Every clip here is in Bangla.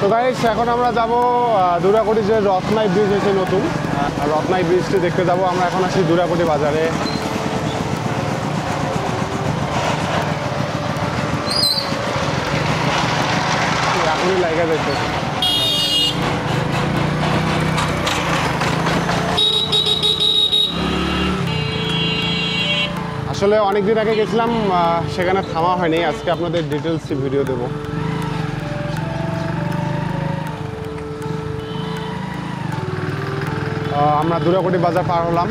তো গাইস এখন আমরা যাব দুরাকুটি যে রত্নাই ব্রিজ হয়েছে নতুন, রত্নাই ব্রিজটি দেখতে যাব। আমরা এখন আছি দুরাকুটি বাজারে। এখনই লাইগা যাইতে আসলে অনেকদিন আগে গেছিলাম, সেখানে থামা হয়নি। আজকে আপনাদের ডিটেলস ভিডিও দেব। আমরা দুরাকুটি বাজার পার হলাম।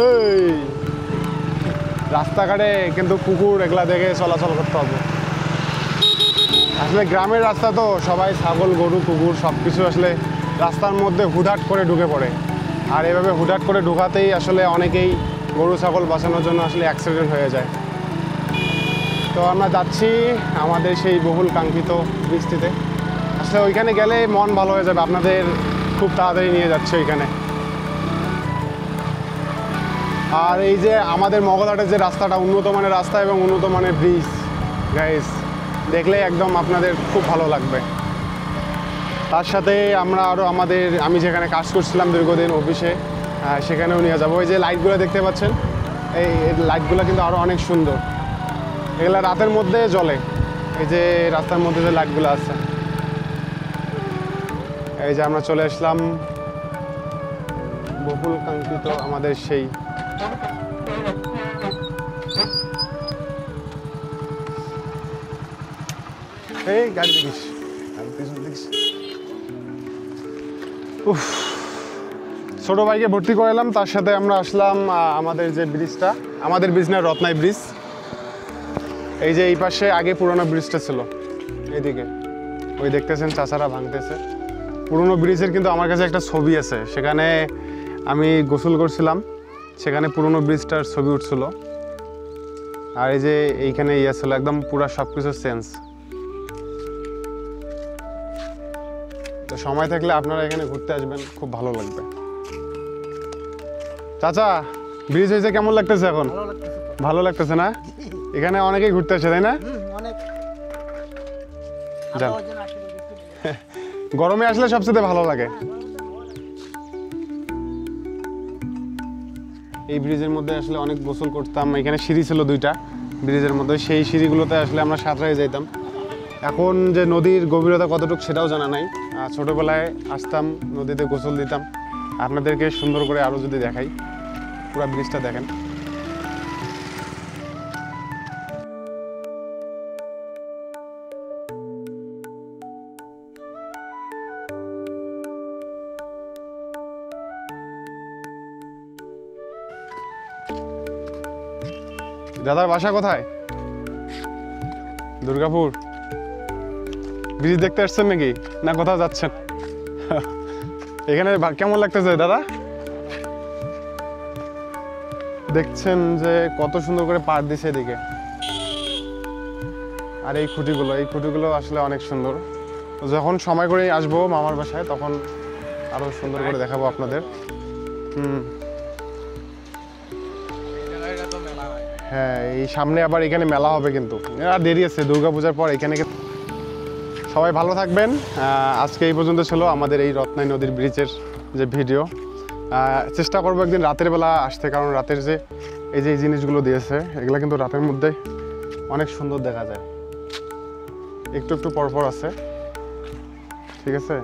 এই রাস্তাঘাটে কিন্তু কুকুর এগুলা দেখে চলাচল করতে হবে। আসলে গ্রামের রাস্তা তো, সবাই ছাগল গরু কুকুর সব কিছু আসলে রাস্তার মধ্যে হুটহাট করে ঢুকে পড়ে। আর এভাবে হুটহাট করে ঢুকাতেই আসলে অনেকেই গরু ছাগল বাঁচানোর জন্য আসলে অ্যাক্সিডেন্ট হয়ে যায়। তো আমরা যাচ্ছি আমাদের সেই বহুল কাঙ্ক্ষিত বৃষ্টিতে। আসলে ওইখানে গেলে মন ভালো হয়ে যাবে। আপনাদের খুব তাড়াতাড়ি নিয়ে যাচ্ছে ওইখানে। আর এই যে আমাদের মগলহাটের যে রাস্তাটা, উন্নত মানের রাস্তা এবং উন্নত মানের ব্রিজ গাইস, দেখলে একদম আপনাদের খুব ভালো লাগবে। তার সাথে আমরা আরও আমি যেখানে কাজ করছিলাম দীর্ঘদিন অফিসে, সেখানেও নিয়ে যাবো। ওই যে লাইটগুলো দেখতে পাচ্ছেন, এই লাইটগুলো কিন্তু আরও অনেক সুন্দর। এগুলা রাতের মধ্যে জ্বলে। এই যে রাস্তার মধ্যে যে লাইটগুলো আছে, এই যে আমরা চলে আসলাম বহুল কাঙ্ক্ষিত আমাদের সেই গাড়ি দেখিস, ছোট ভাইকে ভর্তি করালাম। তার সাথে আমরা আসলাম আমাদের যে ব্রিজটা, আমাদের ব্রিজ না, রত্নাই ব্রিজ। এই যে এই পাশে আগে পুরোনো ব্রিজটা ছিল, এইদিকে ওই দেখতেছেন চাচারা ভাঙতেছে। পুরোনো ব্রিজের কিন্তু আমার কাছে একটা ছবি আছে, সেখানে আমি গোসল করছিলাম, সেখানে পুরোনো ব্রিজটার ছবি উঠছিল। আর এই যে এইখানে ইয়ে ছিল, একদম পুরা সব কিছু চেঞ্জ। তো সময় থাকলে আপনারা এখানে ঘুরতে আসবেন, খুব ভালো লাগবে। চাচা, ব্রিজ হয়েছে, কেমন লাগতেছে এখন? ভালো লাগতেছে না? এখানে অনেকেই ঘুরতে আসে, তাই না? গরমে আসলে সবচেয়ে ভালো লাগে। এই ব্রিজের মধ্যে আসলে অনেক গোসল করতাম। এখানে সিঁড়ি ছিল দুইটা ব্রিজের মধ্যে, সেই সিঁড়িগুলোতে আসলে আমরা সাঁতরাই যাইতাম। এখন যে নদীর গভীরতা কতটুকু সেটাও জানা নাই। ছোটবেলায় আসতাম, নদীতে গোসল দিতাম। আপনাদেরকে সুন্দর করে আরও যদি দেখাই, পুরো ব্রিজটা দেখেন। দাদার বাসা কোথায়? দুর্গাপুর। ব্রিজ দেখতে আসছেন নাকি, না কোথাও যাচ্ছেন? এখানে কেমন লাগতেছে দাদা? দেখছেন যে কত সুন্দর করে পাড় দিছে এদিকে। আর এই খুঁটিগুলো আসলে অনেক সুন্দর। যখন সময় করে আসবো মামার বাসায়, তখন আরো সুন্দর করে দেখাবো আপনাদের। হ্যাঁ, এই সামনে আবার এখানে মেলা হবে, কিন্তু আর দেরি আছে, দুর্গাপূজার পর এখানে। সবাই ভালো থাকবেন। আজকে এই পর্যন্ত ছিল আমাদের এই রত্নাই নদীর ব্রিজের যে ভিডিও। চেষ্টা করবো একদিন রাতের বেলা আসতে, কারণ রাতের যে এই জিনিসগুলো দিয়েছে, এগুলো কিন্তু রাতের মধ্যে অনেক সুন্দর দেখা যায়। একটু পরপর আছে, ঠিক আছে।